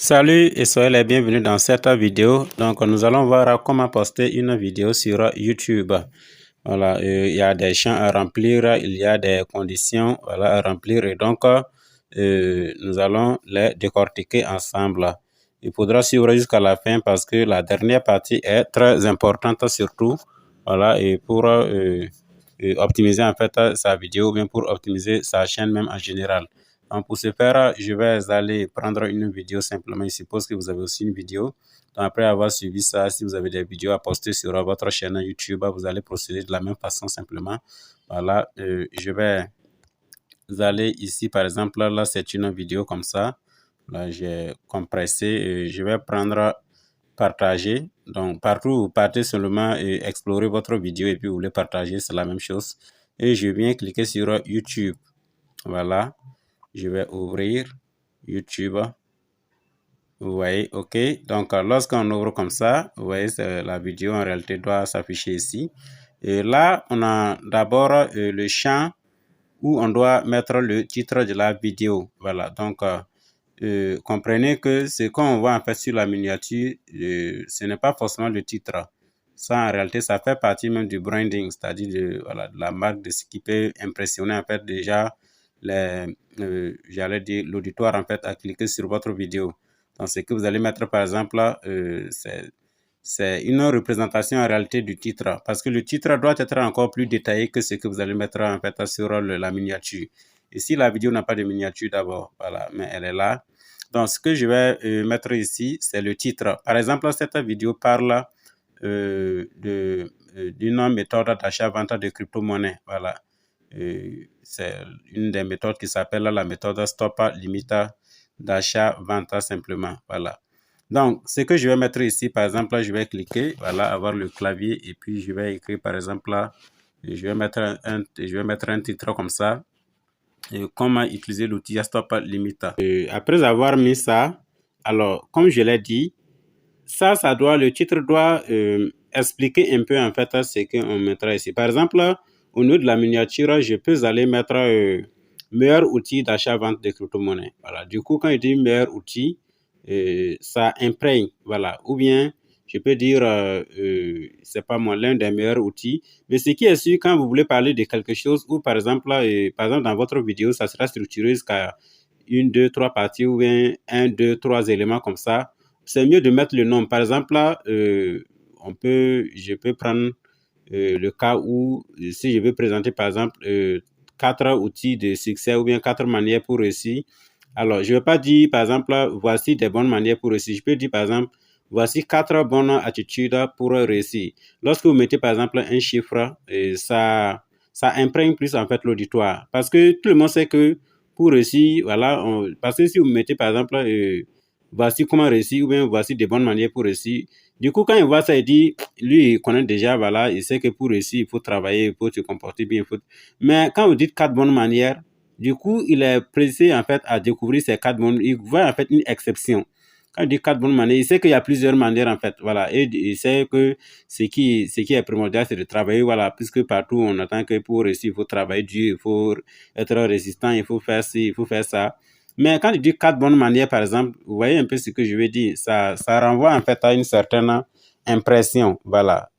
Salut et soyez les bienvenus dans cette vidéo. Donc, nous allons voir comment poster une vidéo sur YouTube. Voilà, il y a des champs à remplir, il y a des conditions voilà, à remplir et donc nous allons les décortiquer ensemble. Il faudra suivre jusqu'à la fin parce que la dernière partie est très importante surtout. Voilà, et pour optimiser en fait sa vidéo ou bien pour optimiser sa chaîne même en général. Donc pour ce faire, je vais aller prendre une vidéo simplement. Je suppose que vous avez aussi une vidéo. Donc après avoir suivi ça, si vous avez des vidéos à poster sur votre chaîne YouTube, vous allez procéder de la même façon simplement. Voilà, je vais aller ici par exemple, là c'est une vidéo comme ça. Là j'ai compressé, je vais prendre partager. Donc partout où vous partez seulement explorer votre vidéo et puis vous voulez partager, c'est la même chose. Et je viens cliquer sur YouTube. Voilà. Je vais ouvrir YouTube. Vous voyez, OK. Donc, lorsqu'on ouvre comme ça, vous voyez, la vidéo en réalité doit s'afficher ici. Et là, on a d'abord le champ où on doit mettre le titre de la vidéo. Voilà. Donc, comprenez que ce qu'on voit en fait sur la miniature, ce n'est pas forcément le titre. Ça, en réalité, ça fait partie même du branding, c'est-à-dire de la marque, de ce qui peut impressionner en fait déjà j'allais dire l'auditoire en fait à cliquer sur votre vidéo. Donc, ce que vous allez mettre par exemple, c'est une représentation en réalité du titre, parce que le titre doit être encore plus détaillé que ce que vous allez mettre en fait sur la miniature. Ici, la vidéo n'a pas de miniature d'abord, voilà, mais elle est là. Donc, ce que je vais mettre ici, c'est le titre. Par exemple, cette vidéo parle d'une méthode d'achat-vente de crypto-monnaie. Voilà. C'est une des méthodes qui s'appelle la méthode Stop Limit d'achat-vente simplement. Voilà. Donc, ce que je vais mettre ici, par exemple, là, je vais cliquer, voilà, avoir le clavier et puis je vais écrire, par exemple, là, je vais mettre un titre comme ça. Comment utiliser l'outil Stop Limit. Après avoir mis ça, alors, comme je l'ai dit, le titre doit expliquer un peu en fait ce qu'on mettra ici. Par exemple, au niveau de la miniature, je peux aller mettre meilleur outil d'achat-vente de crypto-monnaie. Voilà. Du coup, quand je dis meilleur outil, ça imprègne. Voilà. Ou bien, je peux dire, c'est pas moi, l'un des meilleurs outils. Mais ce qui est sûr, quand vous voulez parler de quelque chose, ou par exemple, dans votre vidéo, ça sera structuré jusqu'à une, deux, trois parties, ou bien un, deux, trois éléments comme ça, c'est mieux de mettre le nom. Par exemple, là, je peux prendre le cas où, si je veux présenter, par exemple, 4 outils de succès ou bien 4 manières pour réussir. Alors, je ne vais pas dire, par exemple, voici des bonnes manières pour réussir. Je peux dire, par exemple, voici 4 bonnes attitudes pour réussir. Lorsque vous mettez, par exemple, un chiffre, ça imprègne plus, en fait, l'auditoire. Parce que tout le monde sait que pour réussir, voilà, parce que si vous mettez, par exemple, voici comment réussir ou bien voici des bonnes manières pour réussir. Du coup, quand il voit ça, il dit, lui, il connaît déjà, voilà, il sait que pour réussir, il faut travailler, il faut se comporter bien. Mais quand vous dites 4 bonnes manières, du coup, il est pressé, en fait, à découvrir ces 4 bonnes, il voit, en fait, une exception. Quand il dit 4 bonnes manières, il sait qu'il y a plusieurs manières, en fait, voilà, et il sait que ce qui est primordial, c'est de travailler, voilà, puisque partout, on attend que pour réussir, il faut travailler dur, il faut être résistant, il faut faire ci, il faut faire ça. Mais quand il dit 4 bonnes manières, par exemple, vous voyez un peu ce que je veux dire. Ça renvoie en fait à une certaine impression. Voilà.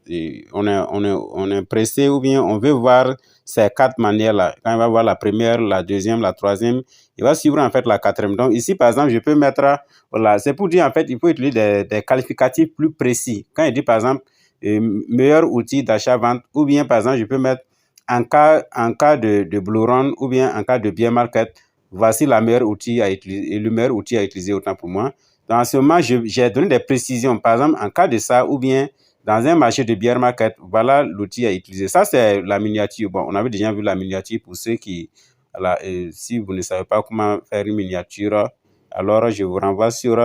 On est pressé ou bien on veut voir ces 4 manières-là. Quand il va voir la première, la deuxième, la troisième, il va suivre en fait la quatrième. Donc ici, par exemple, je peux mettre, voilà, c'est pour dire en fait, il faut utiliser des qualificatifs plus précis. Quand il dit par exemple, meilleur outil d'achat-vente, ou bien par exemple, je peux mettre en cas de Blue Run ou bien en cas de bear market, voici le meilleur outil à utiliser autant pour moi. Dans ce moment, j'ai donné des précisions. Par exemple, en cas de ça, ou bien dans un marché de bear market, voilà l'outil à utiliser. Ça, c'est la miniature. Bon, on avait déjà vu la miniature pour ceux qui... Voilà, si vous ne savez pas comment faire une miniature, alors je vous renvoie sur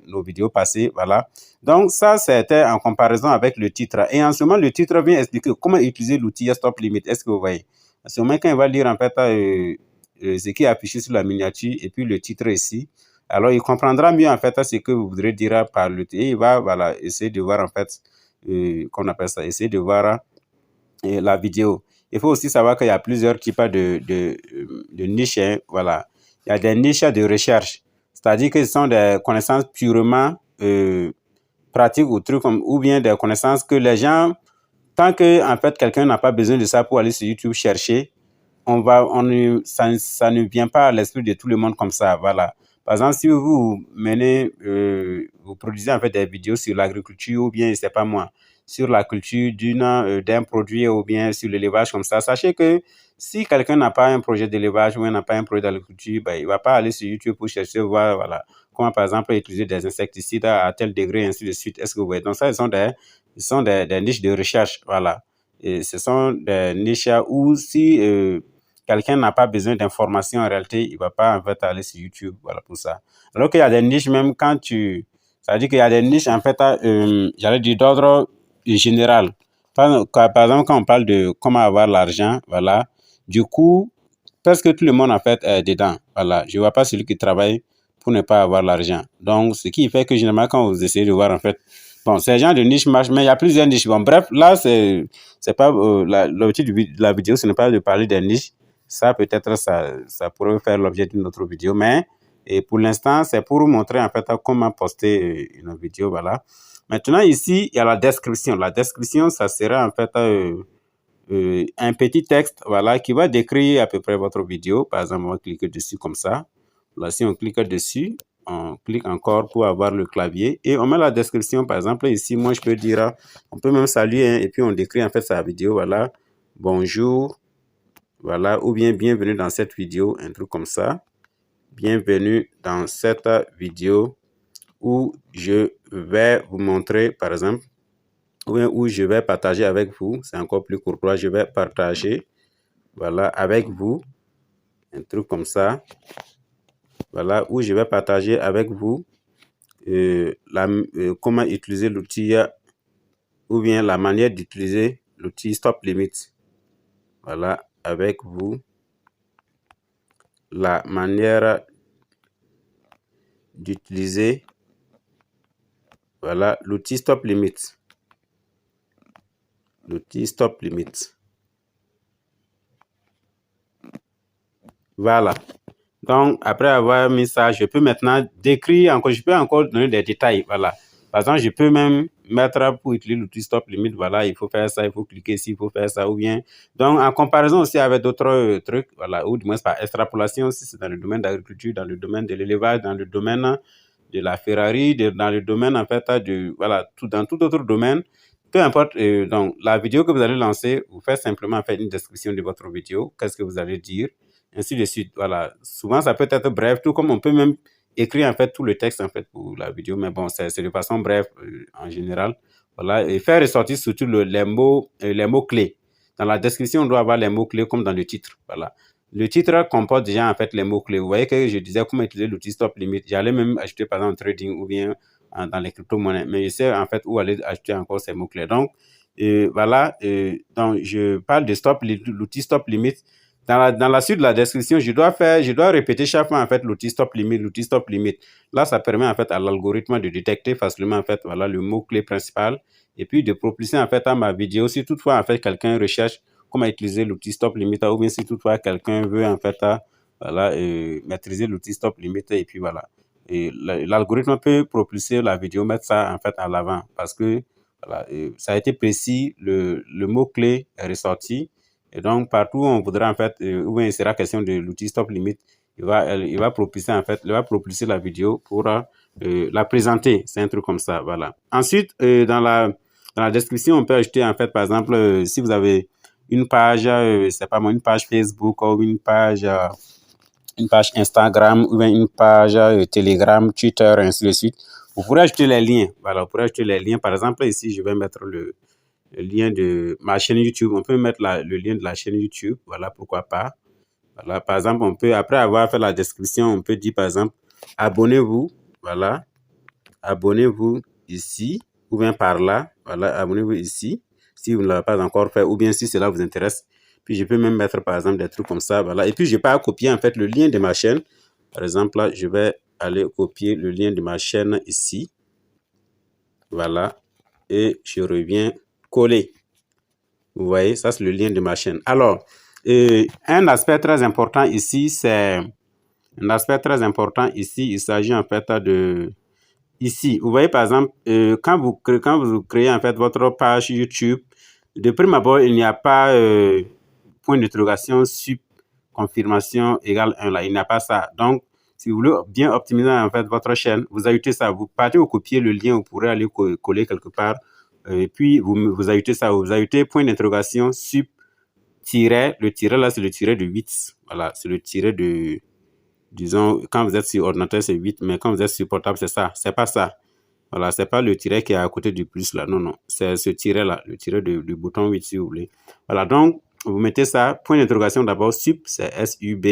nos vidéos passées. Voilà. Donc, ça, c'était en comparaison avec le titre. Et en ce moment, le titre vient expliquer comment utiliser l'outil Stop Limit. Est-ce que vous voyez? En ce moment, quand il va lire, en fait, ce qui est affiché sur la miniature et puis le titre ici, alors il comprendra mieux en fait ce que vous voudrez dire par le titre et il va voilà, essayer de voir en fait, qu'on appelle ça, essayer de voir la vidéo. Il faut aussi savoir qu'il y a plusieurs types de niches, hein, voilà. Il y a des niches de recherche, c'est-à-dire que ce sont des connaissances purement pratiques ou bien des connaissances que les gens, tant que en fait quelqu'un n'a pas besoin de ça pour aller sur YouTube chercher, ça ne vient pas à l'esprit de tout le monde comme ça, voilà. Par exemple, si vous vous produisez en fait des vidéos sur l'agriculture ou bien, je sais pas moi, sur la culture d'un produit ou bien sur l'élevage comme ça, sachez que si quelqu'un n'a pas un projet d'élevage ou n'a pas un projet d'agriculture, ben, il va pas aller sur YouTube pour chercher, voir, voilà, comment par exemple utiliser des insecticides à tel degré, ainsi de suite. Est-ce que vous voyez? Donc ça, ce sont des niches de recherche, voilà. Et ce sont des niches où si quelqu'un n'a pas besoin d'informations en réalité, il ne va pas en fait aller sur YouTube, voilà pour ça. Alors qu'il y a des niches même ça veut dire qu'il y a des niches en fait, j'allais dire d'ordre général. Par exemple, quand on parle de comment avoir l'argent, voilà, du coup, presque tout le monde en fait est dedans, voilà. Je ne vois pas celui qui travaille pour ne pas avoir l'argent. Donc, ce qui fait que généralement, quand vous essayez de voir en fait, bon, ces gens de niche marchent, mais il y a plusieurs niches. Bon, bref, là, c'est pas l'objectif de la vidéo, ce n'est pas de parler des niches. Ça, peut-être, ça pourrait faire l'objet d'une autre vidéo, mais et pour l'instant, c'est pour vous montrer en fait comment poster une vidéo, voilà. Maintenant, ici, il y a la description. La description, ça sera en fait un petit texte, voilà, qui va décrire à peu près votre vidéo. Par exemple, on va cliquer dessus comme ça. Là, si on clique dessus, on clique encore pour avoir le clavier et on met la description. Par exemple, ici, moi, je peux dire, on peut même saluer, hein, et puis on décrit en fait sa vidéo, voilà. Bonjour, voilà, ou bien bienvenue dans cette vidéo, un truc comme ça. Bienvenue dans cette vidéo où je vais vous montrer, par exemple, ou bien où je vais partager avec vous, c'est encore plus courtois, je vais partager, voilà, avec vous, un truc comme ça, voilà, où je vais partager avec vous comment utiliser l'outil ou bien la manière d'utiliser l'outil Stop Limit, voilà, avec vous, la manière d'utiliser, voilà, l'outil Stop Limit. L'outil Stop Limit. Voilà. Donc, après avoir mis ça, je peux maintenant décrire encore, je peux encore donner des détails. Voilà. Par exemple, je peux même mettre pour utiliser l'outil Stop Limit, voilà, il faut faire ça, il faut cliquer ici, il faut faire ça, ou bien. Donc, en comparaison aussi avec d'autres trucs, voilà, ou du moins par extrapolation, si c'est dans le domaine d'agriculture, dans le domaine de l'élevage, dans le domaine de la Ferrari, dans le domaine, en fait, voilà, dans tout autre domaine, peu importe, donc, la vidéo que vous allez lancer, vous faites simplement faire une description de votre vidéo, qu'est-ce que vous allez dire, ainsi de suite. Voilà. Souvent, ça peut être bref, tout comme on peut même écrire en fait tout le texte en fait pour la vidéo, mais bon, c'est de façon brève en général. Voilà. Et faire ressortir surtout les mots clés. Dans la description, on doit avoir les mots clés comme dans le titre. Voilà. Le titre comporte déjà en fait les mots clés. Vous voyez que je disais comment utiliser l'outil Stop Limit. J'allais même ajouter par exemple trading ou bien dans les crypto-monnaies, mais je sais en fait où aller ajouter encore ces mots clés. Donc, voilà. Donc, je parle de l'outil Stop Limit. Dans la suite de la description, je dois répéter chaque fois en fait l'outil Stop Limit, l'outil Stop Limit. Là, ça permet en fait à l'algorithme de détecter facilement en fait voilà le mot-clé principal et puis de propulser en fait à ma vidéo si toutefois en fait quelqu'un recherche comment utiliser l'outil Stop Limit ou bien si toutefois quelqu'un veut en fait voilà maîtriser l'outil Stop Limit et puis voilà. Et l'algorithme peut propulser la vidéo, mettre ça en fait à l'avant parce que voilà, ça a été précis, le mot-clé est ressorti. Et donc, partout où on voudra, en fait, où il sera question de l'outil Stop Limit, il va propulser, en fait, il va propulser la vidéo pour la présenter. C'est un truc comme ça, voilà. Ensuite, dans la description, on peut ajouter, en fait, par exemple, si vous avez une page, c'est pas moi, une page Facebook ou une page Instagram ou une page Telegram, Twitter, ainsi de suite. Vous pourrez ajouter les liens. Voilà, vous pourrez ajouter les liens. Par exemple, ici, je vais mettre le lien de ma chaîne YouTube. On peut mettre le lien de la chaîne YouTube. Voilà, pourquoi pas. Voilà, par exemple, on peut, après avoir fait la description, on peut dire, par exemple, abonnez-vous. Voilà, abonnez-vous ici ou bien par là. Voilà, abonnez-vous ici si vous ne l'avez pas encore fait ou bien si cela vous intéresse. Puis, je peux même mettre, par exemple, des trucs comme ça. Voilà, et puis, je peux copier, en fait, le lien de ma chaîne. Par exemple, là, je vais aller copier le lien de ma chaîne ici. Voilà, et je reviens coller. Vous voyez, ça c'est le lien de ma chaîne. Alors, un aspect très important ici, c'est Un aspect très important ici, il s'agit en fait de... Ici, vous voyez par exemple, quand vous créez en fait votre page YouTube, de prime abord, il n'y a pas point d'interrogation sub confirmation égale 1 là, il n'y a pas ça. Donc, si vous voulez bien optimiser en fait votre chaîne, vous ajoutez ça, vous partez vous copier le lien, vous pourrez aller coller quelque part, et puis vous ajoutez ça, vous ajoutez point d'interrogation sub le tiret là, c'est le tiret de 8. Voilà, c'est le tiret de, disons, quand vous êtes sur ordinateur, c'est 8, mais quand vous êtes sur portable, c'est ça. C'est pas ça. Voilà, c'est pas le tiret qui est à côté du plus là. Non, non. C'est ce tiret-là, le tiret du bouton 8 si vous voulez. Voilà, donc, vous mettez ça, point d'interrogation d'abord, sub, c'est S-U-B,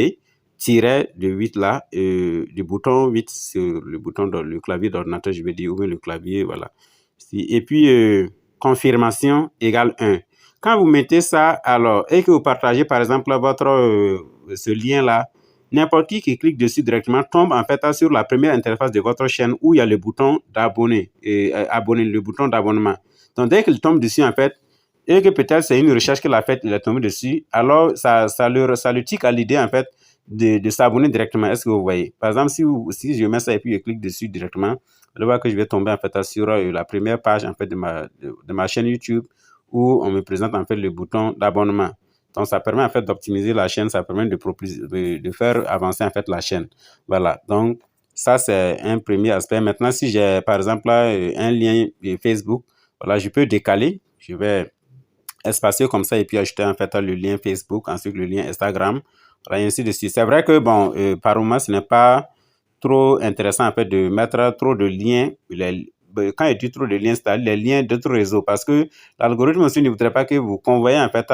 tiret de 8 là, du bouton 8 sur le bouton, le clavier d'ordinateur, je vais dire, ou bien le clavier, voilà. Et puis, confirmation égale 1. Quand vous mettez ça, alors, et que vous partagez par exemple votre, ce lien-là, n'importe qui clique dessus directement tombe en fait sur la première interface de votre chaîne où il y a le bouton d'abonner, abonner, le bouton d'abonnement. Donc, dès qu'il tombe dessus, en fait, et que peut-être c'est une recherche qu'il a faite, il est tombé dessus, alors ça le tique à l'idée, en fait, de s'abonner directement. Est-ce que vous voyez? Par exemple, si je mets ça et puis je clique dessus directement, je vois que je vais tomber, en fait, sur la première page, en fait, de ma chaîne YouTube où on me présente, en fait, le bouton d'abonnement. Donc, ça permet en fait d'optimiser la chaîne, ça permet de faire avancer en fait la chaîne. Voilà. Donc, ça, c'est un premier aspect. Maintenant, si j'ai par exemple là, un lien Facebook, voilà, je peux décaler. Je vais espacer comme ça et puis ajouter en fait le lien Facebook, ensuite le lien Instagram, voilà, et ainsi de suite. C'est vrai que, bon, par moment, ce n'est pas trop intéressant en fait de mettre trop de liens. Quand il dit trop de liens, c'est les liens d'autres réseaux parce que l'algorithme aussi ne voudrait pas que vous convoyez en fait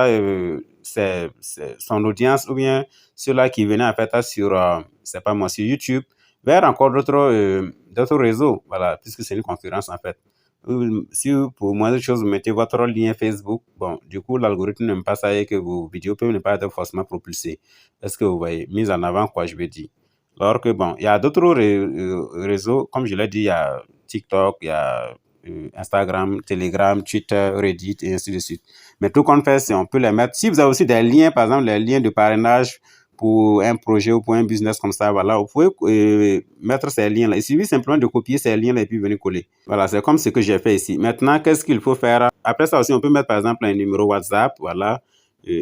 son audience ou bien ceux-là qui venaient en fait sur, c'est pas moi, sur YouTube vers encore d'autres réseaux, voilà, puisque c'est une concurrence en fait. Si pour moi, chose, vous mettez votre lien Facebook, bon, du coup, l'algorithme n'aime pas ça et que vos vidéos peuvent ne pas être forcément propulsées. Est-ce que vous voyez? Mise en avant, quoi, je veux dire. Alors que, bon, il y a d'autres réseaux, comme je l'ai dit, il y a TikTok, il y a Instagram, Telegram, Twitter, Reddit, et ainsi de suite. Mais tout qu'on fait, c'est on peut les mettre. Si vous avez aussi des liens, par exemple, les liens de parrainage pour un projet ou pour un business comme ça, voilà, vous pouvez mettre ces liens-là. Il suffit simplement de copier ces liens-là et puis venir coller. Voilà, c'est comme ce que j'ai fait ici. Maintenant, qu'est-ce qu'il faut faire? Après ça aussi, on peut mettre par exemple un numéro WhatsApp, voilà,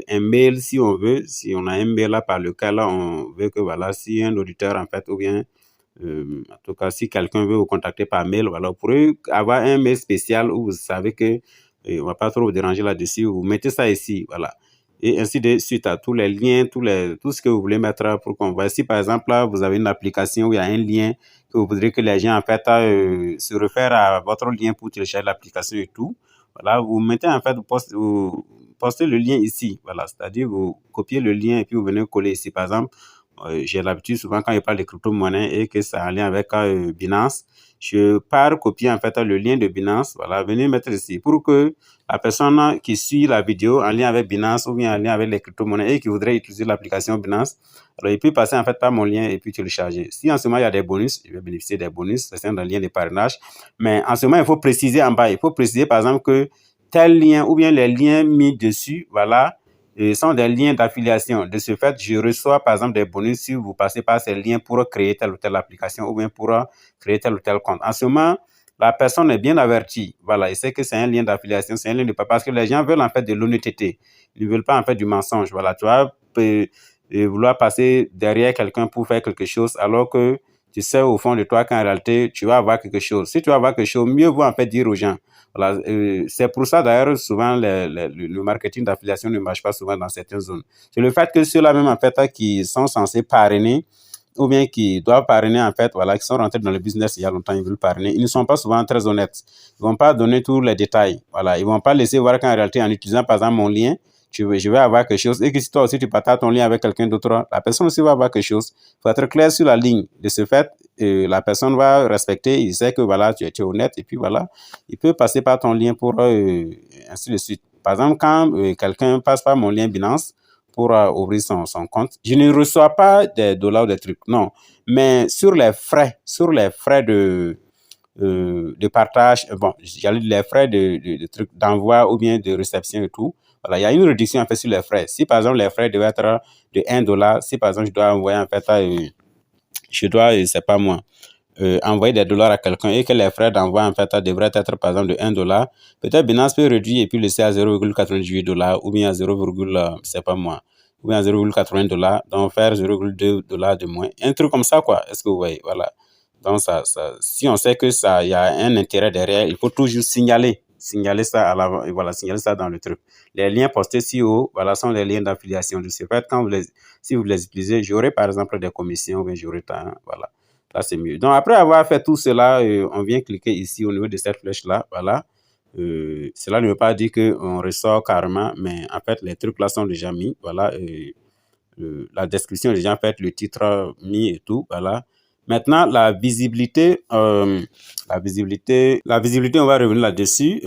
un mail si on veut, si on a un mail là par lequel là, on veut que, voilà, si un auditeur en fait, ou bien, en tout cas, si quelqu'un veut vous contacter par mail, voilà, vous pourrez avoir un mail spécial où vous savez que on ne va pas trop vous déranger là-dessus, vous mettez ça ici, voilà. Et ainsi de suite à tous les liens, tout ce que vous voulez mettre pour qu'on voit. Si par exemple, là, vous avez une application où il y a un lien que vous voudrez que les gens, en fait, se réfèrent à votre lien pour télécharger l'application et tout, voilà, vous mettez, en fait, vous postez le lien ici, voilà, c'est-à-dire vous copiez le lien et puis vous venez coller ici. Par exemple, j'ai l'habitude souvent quand je parle de crypto-monnaie et que c'est en lien avec Binance, je pars copier en fait le lien de Binance, voilà, venez mettre ici pour que la personne qui suit la vidéo en lien avec Binance ou bien en lien avec les crypto-monnaies et qui voudrait utiliser l'application Binance, alors il peut passer en fait par mon lien et puis télécharger. Si en ce moment il y a des bonus, je vais bénéficier des bonus, c'est un lien de parrainage, mais en ce moment il faut préciser en bas, il faut préciser par exemple que tel lien ou bien les liens mis dessus, voilà, sont des liens d'affiliation. De ce fait, je reçois par exemple des bonus si vous passez par ces liens pour créer telle ou telle application ou bien pour créer tel ou tel compte. En ce moment, la personne est bien avertie. Voilà, il sait que c'est un lien d'affiliation, c'est un lien de pas parce que les gens veulent en fait de l'honnêteté. Ils ne veulent pas en fait du mensonge. Voilà, tu vas vouloir passer derrière quelqu'un pour faire quelque chose alors que tu sais au fond de toi qu'en réalité, tu vas avoir quelque chose. Si tu vas avoir quelque chose, mieux vaut en fait dire aux gens. Voilà, c'est pour ça d'ailleurs souvent le marketing d'affiliation ne marche pas souvent dans certaines zones. C'est le fait que ceux-là même en fait qui sont censés parrainer ou bien qui doivent parrainer en fait, voilà, qui sont rentrés dans le business il y a longtemps, ils veulent parrainer, ils ne sont pas souvent très honnêtes. Ils vont pas donner tous les détails. Voilà, ils vont pas laisser voir qu'en réalité en utilisant par exemple mon lien, je vais avoir quelque chose et que si toi aussi tu partages ton lien avec quelqu'un d'autre, la personne aussi va avoir quelque chose. Il faut être clair sur la ligne. De ce fait, la personne va respecter, il sait que voilà, tu es honnête et puis voilà, il peut passer par ton lien pour ainsi de suite. Par exemple, quand quelqu'un passe par mon lien Binance pour ouvrir son compte, je ne reçois pas des dollars ou des trucs, non. Mais sur les frais de partage, bon, j'allais dire les frais de trucs d'envoi ou bien de réception et tout, voilà, il y a une réduction en fait sur les frais. Si par exemple les frais devaient être de $1, si par exemple je dois envoyer en fait je dois, c'est pas moi, envoyer des dollars à quelqu'un et que les frais d'envoi en fait devraient être par exemple de 1 dollar, peut-être Binance peut réduire et puis laisser à 0,98 dollars ou bien à 0, c'est pas moi, ou bien à 0,80 dollars, donc faire 0,2 dollars de moins, un truc comme ça quoi. Est-ce que vous voyez? Voilà. Donc si on sait que ça, il y a un intérêt derrière, il faut toujours signaler ça à l'avant, et voilà, signaler ça dans le truc. Les liens postés ci haut, voilà, sont les liens d'affiliation. De ce fait, si vous les utilisez, j'aurai par exemple des commissions, ou bien j'aurai voilà. Là, c'est mieux. Donc, après avoir fait tout cela, on vient cliquer ici au niveau de cette flèche-là. Voilà. Cela ne veut pas dire qu'on ressort carrément, mais en fait, les trucs là sont déjà mis. Voilà. La description est déjà faite, le titre mis et tout. Voilà. Maintenant, la visibilité, on va revenir là-dessus.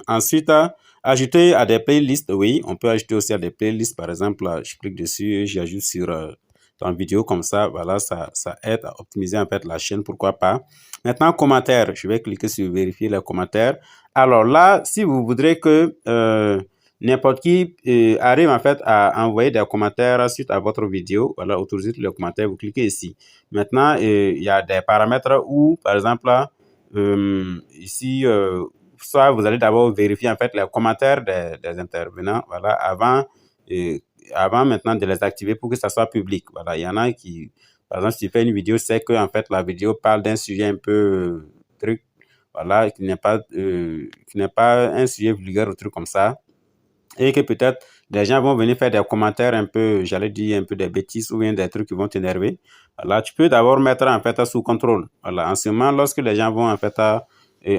Ensuite, ajouter à des playlists, oui, on peut ajouter aussi à des playlists. Par exemple, là, je clique dessus, j'ajoute sur dans vidéo comme ça, voilà, ça aide à optimiser en fait la chaîne, pourquoi pas. Maintenant, commentaires, je vais cliquer sur vérifier les commentaires. Alors là, si vous voudrez que n'importe qui arrive en fait à envoyer des commentaires suite à votre vidéo, voilà, autoriser tous les commentaires, vous cliquez ici. Maintenant, il y a des paramètres où, par exemple, ici, soit vous allez d'abord vérifier en fait les commentaires des intervenants, voilà, avant maintenant de les activer pour que ça soit public. Voilà, il y en a qui, par exemple, si tu fais une vidéo, c'est que en fait la vidéo parle d'un sujet un peu truc, voilà, qui n'est pas un sujet vulgaire ou truc comme ça, et que peut-être des gens vont venir faire des commentaires un peu, j'allais dire un peu des bêtises ou bien des trucs qui vont t'énerver. Voilà, tu peux d'abord mettre en fait sous contrôle. Voilà, en ce moment, lorsque les gens vont en fait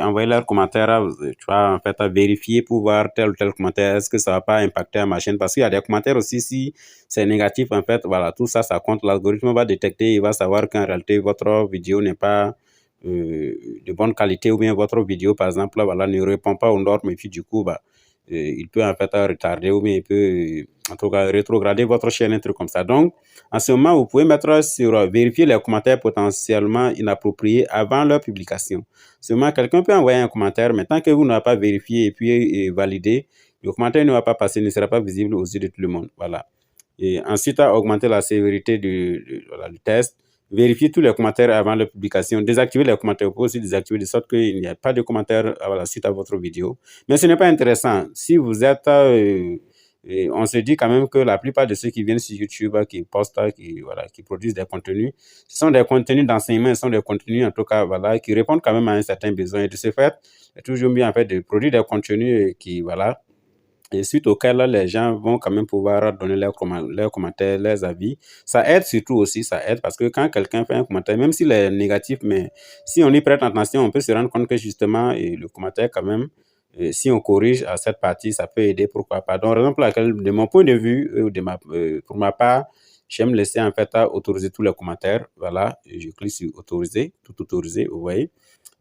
envoyer leurs commentaires, tu vas en fait vérifier pour voir tel ou tel commentaire, est-ce que ça va pas impacter ma chaîne, parce qu'il y a des commentaires aussi, si c'est négatif en fait, voilà, tout ça, ça compte, l'algorithme va détecter, il va savoir qu'en réalité votre vidéo n'est pas de bonne qualité, ou bien votre vidéo par exemple, voilà, ne répond pas aux normes, et puis du coup, bah, il peut en fait retarder, ou bien il peut en tout cas rétrograder votre chaîne, un truc comme ça. Donc, en ce moment, vous pouvez mettre sur vérifier les commentaires potentiellement inappropriés avant leur publication. Seulement, quelqu'un peut envoyer un commentaire, mais tant que vous n'avez pas vérifié et puis validé, le commentaire ne va pas passer, ne sera pas visible aux yeux de tout le monde. Voilà. Et ensuite, à augmenter la sévérité voilà, du test, vérifier tous les commentaires avant la publication, désactiver les commentaires, vous pouvez aussi désactiver de sorte qu'il n'y a pas de commentaires suite à votre vidéo. Mais ce n'est pas intéressant. Si vous êtes, on se dit quand même que la plupart de ceux qui viennent sur YouTube, qui postent, qui produisent des contenus, ce sont des contenus d'enseignement, ce sont des contenus en tout cas, voilà, qui répondent quand même à un certain besoin. Et de ce fait, c'est toujours mieux en fait de produire des contenus qui, voilà, et suite auquel les gens vont quand même pouvoir donner leurs commentaires, leurs avis. Ça aide surtout aussi, ça aide parce que quand quelqu'un fait un commentaire, même s'il est négatif, mais si on y prête attention, on peut se rendre compte que justement, le commentaire quand même, si on corrige à cette partie, ça peut aider, pourquoi pas. Donc, raison pour laquelle, de mon point de vue, pour ma part, j'aime laisser en fait autoriser tous les commentaires. Voilà, je clique sur autoriser, tout autoriser, vous voyez.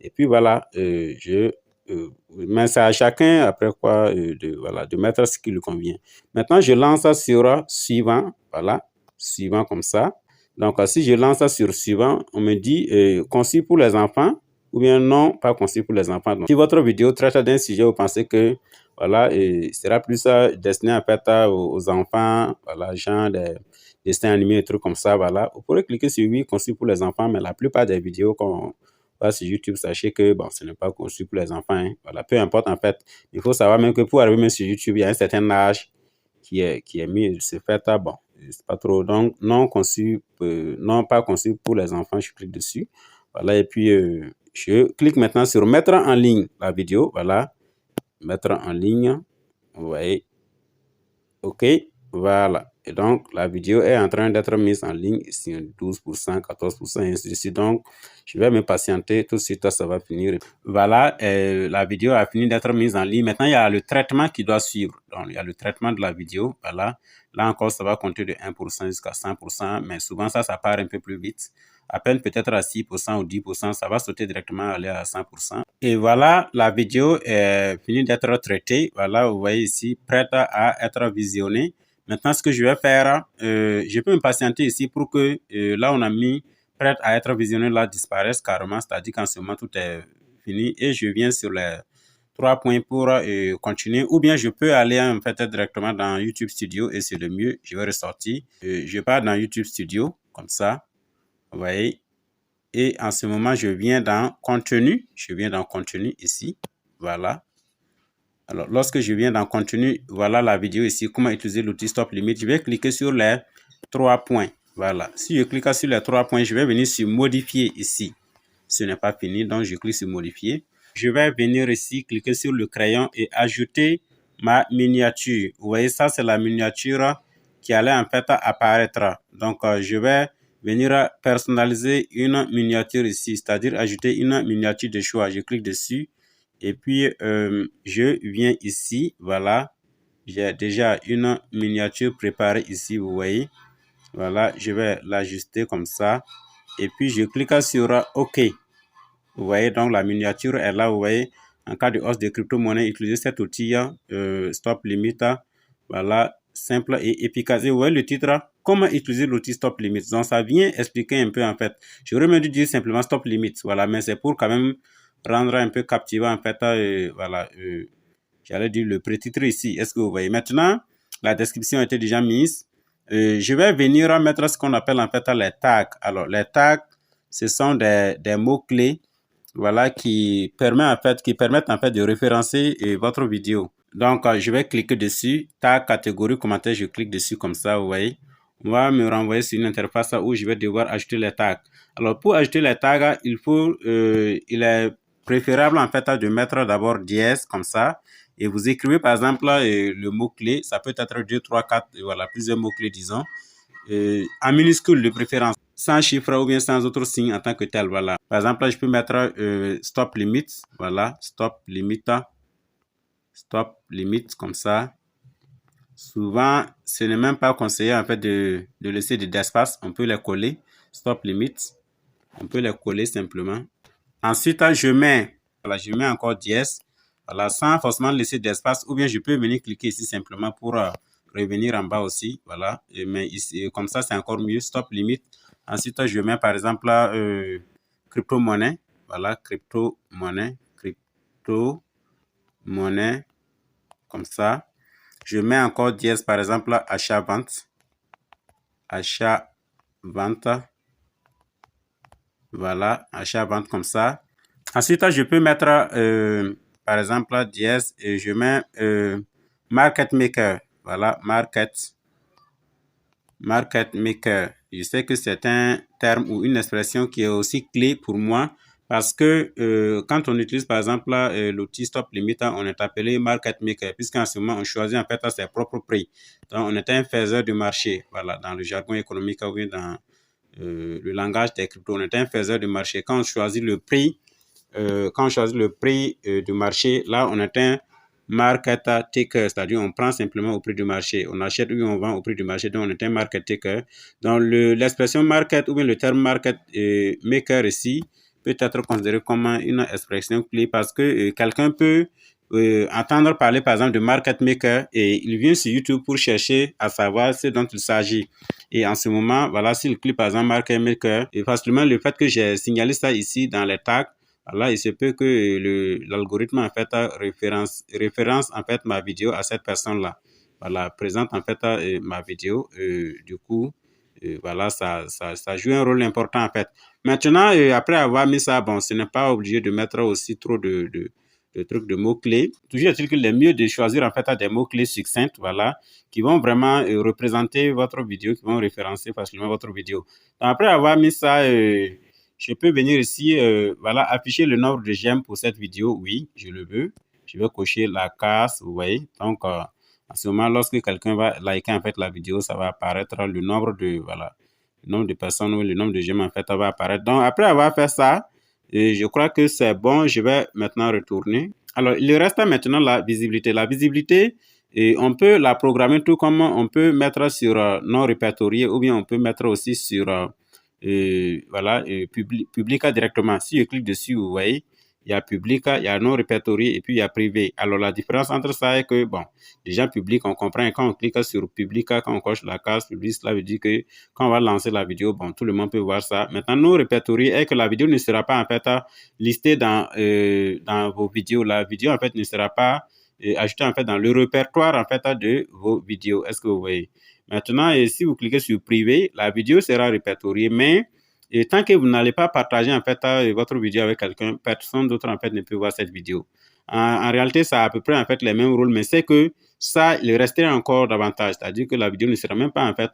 Et puis voilà, mais c'est à chacun après quoi voilà, de mettre ce qui lui convient. Maintenant, je lance ça sur suivant, voilà, suivant comme ça. Donc, si je lance ça sur suivant, on me dit conçu pour les enfants ou bien non, pas conçu pour les enfants. Donc, si votre vidéo traite d'un sujet, vous pensez que voilà, sera plus destiné en fait aux enfants, voilà, genre des dessins animés, des trucs comme ça, voilà. Vous pourrez cliquer sur oui, conçu pour les enfants, mais la plupart des vidéos qu'on sur YouTube, sachez que bon, ce n'est pas conçu pour les enfants. Hein. Voilà, peu importe en fait. Il faut savoir même que pour arriver même sur YouTube, il y a un certain âge qui est mis. C'est fait, bon, c'est pas trop. Donc, non conçu, non pas conçu pour les enfants, je clique dessus. Voilà, et puis je clique maintenant sur mettre en ligne la vidéo. Voilà, mettre en ligne. Vous voyez. OK. Voilà. Et donc, la vidéo est en train d'être mise en ligne ici, 12%, 14%, et ainsi de suite. Donc, je vais me patienter. Tout de suite, ça va finir. Voilà, la vidéo a fini d'être mise en ligne. Maintenant, il y a le traitement qui doit suivre. Donc, il y a le traitement de la vidéo. Voilà. Là encore, ça va compter de 1% jusqu'à 100%, mais souvent, ça part un peu plus vite. À peine peut-être à 6% ou 10%, ça va sauter directement, aller à 100%. Et voilà, la vidéo est finie d'être traitée. Voilà, vous voyez ici, prête à être visionnée. Maintenant, ce que je vais faire, je peux me patienter ici pour que là, on a mis prête à être visionnée, là, disparaisse carrément. C'est-à-dire qu'en ce moment, tout est fini. Et je viens sur les 3 points pour continuer. Ou bien, je peux aller en fait directement dans YouTube Studio et c'est le mieux. Je vais ressortir. Je pars dans YouTube Studio, comme ça. Vous voyez, et en ce moment, je viens dans contenu. Je viens dans contenu ici. Voilà. Alors, lorsque je viens dans contenu, voilà la vidéo ici, comment utiliser l'outil Stop Limit. Je vais cliquer sur les 3 points. Voilà. Si je clique sur les 3 points, je vais venir sur modifier ici. Ce n'est pas fini, donc je clique sur modifier. Je vais venir ici, cliquer sur le crayon et ajouter ma miniature. Vous voyez, ça, c'est la miniature qui allait en fait apparaître. Donc, je vais venir personnaliser une miniature ici, c'est-à-dire ajouter une miniature de choix. Je clique dessus. Et puis, je viens ici, voilà, j'ai déjà une miniature préparée ici, vous voyez. Voilà, je vais l'ajuster comme ça. Et puis, je clique sur OK. Vous voyez, donc la miniature est là, vous voyez. En cas de hausse de crypto-monnaie, utilisez cet outil Stop Limit. Voilà, simple et efficace. Et vous voyez le titre, comment utiliser l'outil Stop Limit. Donc, ça vient expliquer un peu en fait. J'aurais même dû dire simplement Stop Limit, voilà, mais c'est pour quand même rendre un peu captivant en fait, voilà, j'allais dire le pré-titre ici. Est-ce que vous voyez? Maintenant, la description était déjà mise. Je vais venir mettre ce qu'on appelle en fait les tags. Alors, les tags, ce sont des mots-clés, voilà, qui permettent en fait de référencer votre vidéo. Donc, je vais cliquer dessus, tag, catégorie, commentaire, je clique dessus comme ça, vous voyez. On va me renvoyer sur une interface où je vais devoir ajouter les tags. Alors, pour ajouter les tags, il est préférable en fait de mettre d'abord dièse comme ça. Et vous écrivez par exemple le mot-clé, ça peut être 2, 3, 4, voilà, plusieurs mots-clés, disons. En minuscule de préférence, sans chiffre ou bien sans autre signe en tant que tel, voilà. Par exemple, là, je peux mettre stop limit, voilà, stop limit, comme ça. Souvent, ce n'est même pas conseillé en fait de laisser d'espace, on peut les coller, stop limit, on peut les coller simplement. Ensuite, je mets encore dièse, voilà, sans forcément laisser d'espace, ou bien je peux venir cliquer ici simplement pour revenir en bas aussi, voilà, mais ici, comme ça, c'est encore mieux, stop limit. Ensuite, je mets par exemple crypto-monnaie, voilà, crypto-monnaie, comme ça. Je mets encore dièse, par exemple, achat-vente, voilà, achat-vente comme ça. Ensuite, je peux mettre, par exemple, dièse et je mets market maker. Voilà, market maker. Je sais que c'est un terme ou une expression qui est aussi clé pour moi parce que quand on utilise par exemple l'outil Stop Limit, on est appelé market maker puisqu'en ce moment on choisit en fait ses propres prix. Donc on est un faiseur de marché. Voilà, dans le jargon économique ou bien dans le langage des cryptos, on est un faiseur de marché. Quand on choisit le prix, du marché, là, on est un market taker, c'est-à-dire on prend simplement au prix du marché. On achète ou on vend au prix du marché, donc on est un market taker. Donc, l'expression market ou bien le terme market maker ici peut être considéré comme une expression clé parce que quelqu'un peut entendre parler, par exemple, de market maker et il vient sur YouTube pour chercher à savoir ce dont il s'agit. Et en ce moment, voilà, s'il clique, par exemple, market maker, et facilement, le fait que j'ai signalé ça ici dans les tags, alors, il se peut que l'algorithme en fait référence en fait ma vidéo à cette personne-là. Voilà, présente en fait ma vidéo. Du coup, voilà, ça joue un rôle important en fait. Maintenant, après avoir mis ça, bon, ce n'est pas obligé de mettre aussi trop de trucs de mots-clés. Toujours est-il qu'il est mieux de choisir en fait des mots-clés succincts, voilà, qui vont vraiment représenter votre vidéo, qui vont référencer facilement votre vidéo. Donc, après avoir mis ça, je peux venir ici, voilà, afficher le nombre de j'aime pour cette vidéo. Oui, je le veux. Je vais cocher la case, vous voyez. Donc, en ce moment, lorsque quelqu'un va liker en fait la vidéo, ça va apparaître le nombre de, voilà, le nombre de personnes ou le nombre de j'aime en fait, ça va apparaître. Donc, après avoir fait ça, je crois que c'est bon. Je vais maintenant retourner. Alors, il reste maintenant la visibilité. La visibilité, et on peut la programmer tout comme on peut mettre sur non répertorié ou bien on peut mettre aussi sur voilà, public directement. Si je clique dessus, vous voyez, il y a public, il y a non répertorié et puis il y a privé. Alors la différence entre ça est que, bon, déjà public, on comprend, quand on clique sur public, quand on coche la case public, cela veut dire que quand on va lancer la vidéo, bon, tout le monde peut voir ça. Maintenant, non répertorié est que la vidéo ne sera pas en fait listée dans vos vidéos. La vidéo en fait ne sera pas ajoutée en fait dans le répertoire en fait de vos vidéos. Est-ce que vous voyez? Maintenant, si vous cliquez sur privé, la vidéo sera répertoriée, mais Et tant que vous n'allez pas partager en fait votre vidéo avec quelqu'un, personne d'autre en fait ne peut voir cette vidéo. En réalité, ça a à peu près en fait les mêmes rôles, mais c'est que ça, il resterait encore davantage. C'est-à-dire que la vidéo ne sera même pas en fait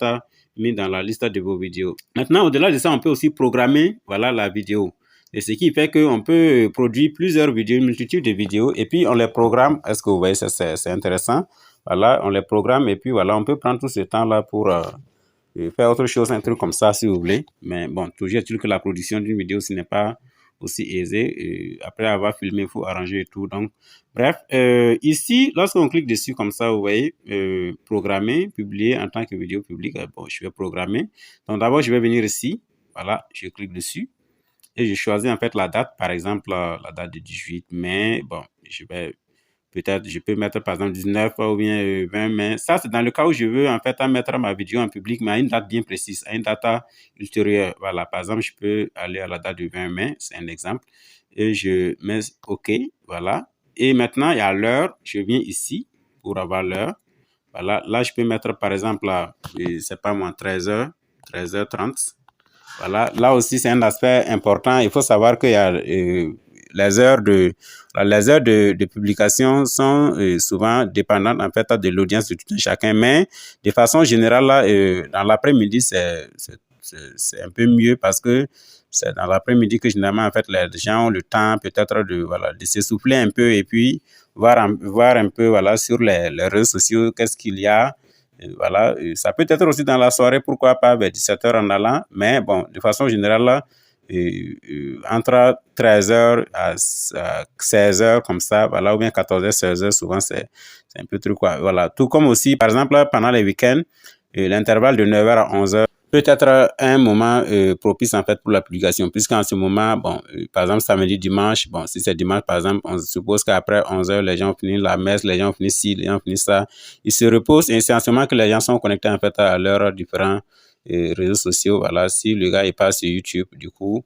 mise dans la liste de vos vidéos. Maintenant, au-delà de ça, on peut aussi programmer voilà, la vidéo. Et ce qui fait qu'on peut produire plusieurs vidéos, une multitude de vidéos, et puis on les programme. Est-ce que vous voyez, ça c'est intéressant. Voilà, on les programme, et puis voilà, on peut prendre tout ce temps-là pour faire autre chose, un truc comme ça, si vous voulez. Mais bon, toujours est-il que la production d'une vidéo, ce n'est pas aussi aisé. Après avoir filmé, il faut arranger et tout. Donc, bref, ici, lorsqu'on clique dessus comme ça, vous voyez, programmer, publier en tant que vidéo publique. Bon, je vais programmer. Donc, d'abord, je vais venir ici. Voilà, je clique dessus. Et je choisis en fait la date, par exemple, la date de 18 mai. Bon, je vais peut-être, je peux mettre par exemple 19 ou bien 20 mai. Ça, c'est dans le cas où je veux en fait mettre ma vidéo en public, mais à une date bien précise, à une date ultérieure. Voilà, par exemple, je peux aller à la date du 20 mai, c'est un exemple. Et je mets OK, voilà. Et maintenant, il y a l'heure. Je viens ici pour avoir l'heure. Voilà, là, je peux mettre par exemple, c'est pas moi, 13h, 13h30. Voilà, là aussi, c'est un aspect important. Il faut savoir qu'il y a les heures de publication sont souvent dépendantes en fait de l'audience de tout un chacun, mais de façon générale, là, dans l'après-midi, c'est un peu mieux parce que c'est dans l'après-midi que généralement en fait les gens ont le temps peut-être de voilà de s'essouffler un peu et puis voir un peu voilà sur les réseaux sociaux qu'est-ce qu'il y a. Voilà, ça peut être aussi dans la soirée, pourquoi pas vers 17h en allant, mais bon, de façon générale, là, entre 13h à 16h comme ça, voilà, ou bien 14h, 16h, souvent c'est un peu truc quoi. Voilà, tout comme aussi, par exemple, pendant les week-ends, l'intervalle de 9h à 11h peut être un moment propice en fait pour la publication, puisqu'en ce moment, bon, par exemple samedi, dimanche, bon, si c'est dimanche par exemple, on suppose qu'après 11h, les gens ont fini la messe, les gens ont fini ci, les gens ont fini ça, ils se reposent et c'est en ce moment que les gens sont connectés en fait à leurs différents réseaux sociaux. Voilà, si le gars il passe sur YouTube, du coup,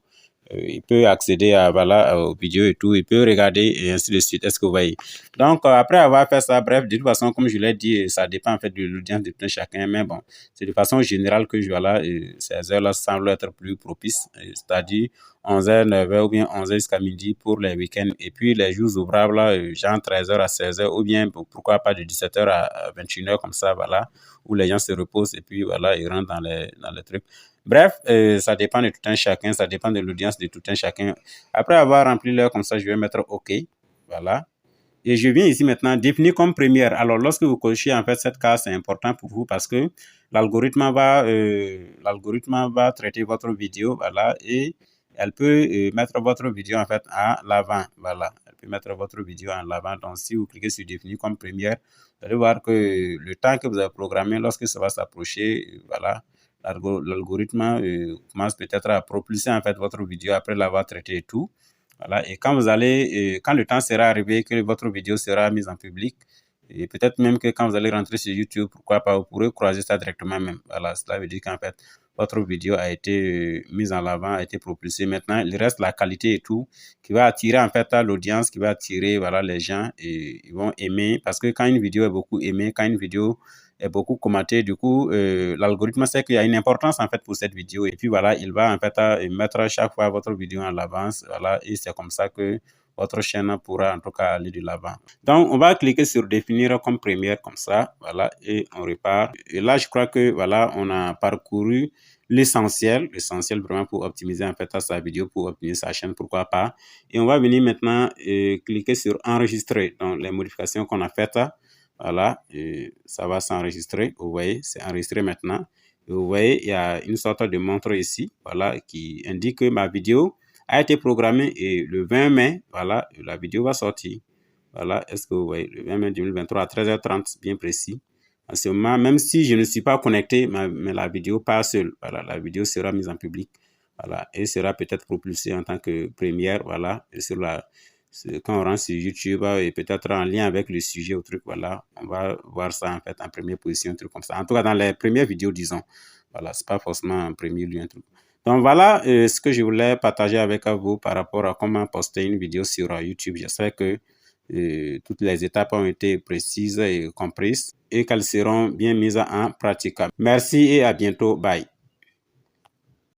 il peut accéder à voilà aux vidéos et tout, il peut regarder et ainsi de suite. Est-ce que vous voyez? Donc après avoir fait ça, bref, de toute façon, comme je l'ai dit, ça dépend en fait de l'audience de tout chacun, mais bon, c'est de façon générale que voilà, ces heures-là semblent être plus propices, c'est-à-dire 11h, 9h ou bien 11h jusqu'à midi pour les week-ends. Et puis les jours ouvrables, genre 13h à 16h ou bien pourquoi pas de 17h à 21h comme ça, voilà, où les gens se reposent et puis voilà, ils rentrent dans les trucs. Bref, ça dépend de tout un chacun, ça dépend de l'audience de tout un chacun. Après avoir rempli l'heure comme ça, je vais mettre OK. Voilà. Et je viens ici maintenant définir comme première. Alors, lorsque vous cochez en fait cette case, c'est important pour vous parce que l'algorithme va traiter votre vidéo, voilà, et elle peut mettre votre vidéo en fait à l'avant, voilà. Elle peut mettre votre vidéo en l'avant. Donc, si vous cliquez sur définir comme première, vous allez voir que le temps que vous avez programmé, lorsque ça va s'approcher, voilà, l'algorithme commence peut-être à propulser en fait votre vidéo après l'avoir traité et tout. Voilà. Et quand le temps sera arrivé que votre vidéo sera mise en public, et peut-être même que quand vous allez rentrer sur YouTube, pourquoi pas, vous pourrez croiser ça directement même. Voilà, cela veut dire qu'en fait, votre vidéo a été mise en avant, a été propulsée. Maintenant, il reste la qualité et tout qui va attirer en fait l'audience, qui va attirer voilà, les gens et ils vont aimer. Parce que quand une vidéo est beaucoup aimée, quand une vidéo est beaucoup commentée, du coup, l'algorithme sait qu'il y a une importance en fait pour cette vidéo. Et puis voilà, il va en fait mettre chaque fois votre vidéo en avance. Voilà, et c'est comme ça que votre chaîne pourra en tout cas aller de l'avant. Donc, on va cliquer sur définir comme première comme ça, voilà, et on repart. Et là, je crois que voilà, on a parcouru l'essentiel vraiment pour optimiser en fait sa vidéo, pour optimiser sa chaîne, pourquoi pas. Et on va venir maintenant cliquer sur enregistrer. Donc, les modifications qu'on a faites, voilà, et ça va s'enregistrer. Vous voyez, c'est enregistré maintenant. Et vous voyez, il y a une sorte de montre ici, voilà, qui indique que ma vidéo a été programmée et le 20 mai, voilà, la vidéo va sortir. Voilà, est-ce que vous voyez, le 20 mai 2023 à 13h30, bien précis. En ce moment, même si je ne suis pas connecté, mais la vidéo part seule. Voilà, la vidéo sera mise en public. Voilà, et sera peut-être propulsée en tant que première, voilà, et sur quand on rentre sur YouTube et peut-être en lien avec le sujet ou truc, voilà, on va voir ça en fait en première position, un truc comme ça. En tout cas, dans les premières vidéos, disons. Voilà, c'est pas forcément en premier lieu, un truc. Donc voilà ce que je voulais partager avec vous par rapport à comment poster une vidéo sur YouTube. J'espère que toutes les étapes ont été précises et comprises et qu'elles seront bien mises en pratique. Merci et à bientôt. Bye.